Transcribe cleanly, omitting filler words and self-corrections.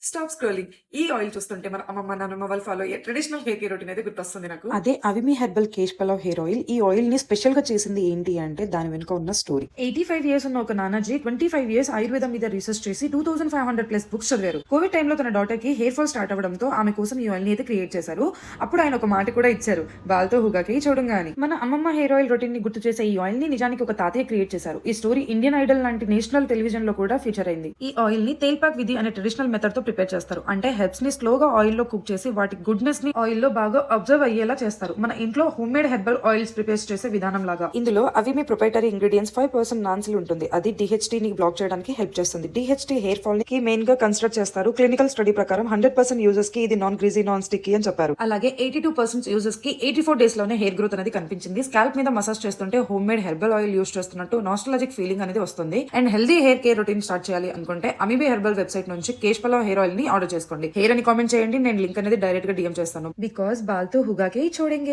Stop scrolling. ఈ oil చూస్తుంటే మన అమ్మమ్మ, నాన్నమ్మ వాళ్ళు ఫాలో అయ్యే ట్రెడిషనల్ హెయిర్ కేర్ రొటీన్ అయితే గుర్తొస్తుంది నాకు. అదే అవిమి హెర్బల్ కేశ్ పలావ్ హెయిర్ ఆయిల్. ఈ ఆయిల్ ని స్పెషల్ గా చేసింది ఏంటి అంటే దాని వెనుక ఉన్న స్టోరీ. 85 ఇయర్స్ ఉన్న ఒక నానాజీ 25 ఇయర్స్ ఆయుర్వేదం మీద రీసెర్చ్ చేసి 2500 ప్లస్ బుక్స్ చదివారు. కోవిడ్ టైంలో తన డాటర్ కి హెయిర్ ఫాల్ స్టార్ట్ అవ్వడంతో ఆమె కోసం ఈ ఆయిల్ ని అయితే క్రియేట్ చేశారు. అప్పుడు ఆయన ఒక మాట కూడా ఇచ్చారు, బాల్తో హుగాకి చూడంగా అని. మన అమ్మమ్మ హెయిర్ ఆయిల్ రొటీన్ ని గుర్తు చేసే ఈ ఆయిల్ ని నిజానికి ఒక తాతయ్య క్రియేట్ చేశారు. ఈ స్టోరీ ఇండియన్ ఐడల్ లాంటి నేషనల్ టెలివిజన్ లో కూడా ఫీచర్ అయింది. ఈ ఆయిల్ ని తేల్పాక్ విధి అనే ట్రెడిషనల్ మెథడ్ తో ప్రిపేర్ చేస్తారు. అంటే హెర్బ్స్ ని స్లోగా ఆయిల్ లో కుక్ చేసి వాటి గుడ్నెస్ ని ఆయిల్ లో బాగా అబ్జర్వ్ అయ్యేలా చేస్తారు. మన ఇంట్లో home made herbal oils prepare చేసే విధానం లాగా. ఇందులో అవిమి ప్రొప్రైటరీ ఇంగ్రీడియంట్స్ 5% నాన్సిల్ ఉంటుంది. అది డిహెచ్టీ ని బ్లాక్ చేయడానికి హెల్ప్ చేస్తుంది. డిహెచ్టీ హెయిర్ ఫాల్ కి మెయిన్ గా కన్సిడర్ చేస్తారు. క్లినికల్ స్టడీ ప్రకారం 100% యూజర్స్ కి ఇది నాన్ గ్రీజీ, నాన్ స్టిక్కీ అని చెప్పారు. అలాగే 82% యూజర్స్ కి 84 డేస్ లోనే హెయిర్ గ్రోత్ అనేది కనిపించింది. స్కాల్ప్ మీద మసాజ్ చేస్తుంటే home made herbal oil use చేస్తున్నట్టు నాస్టాలజిక్ ఫీలింగ్ అనేది వస్తుంది. And healthy hair care routine start చేయాలి అనుకుంటే అమీబీ హెర్బల్ వెబ్సైట్ నుంచి కేశ్ పలావ్ హెయిర్ ఆయిల్ ని ఆర్డర్ చేసుకోండి. హెయిర్ అని కామెంట్ చేయండి, నేను లింక్ అనేది డైరెక్ట్ గా డిఎం చేస్తాను. బికాస్ బాల్తో హుగాకే చూడండి.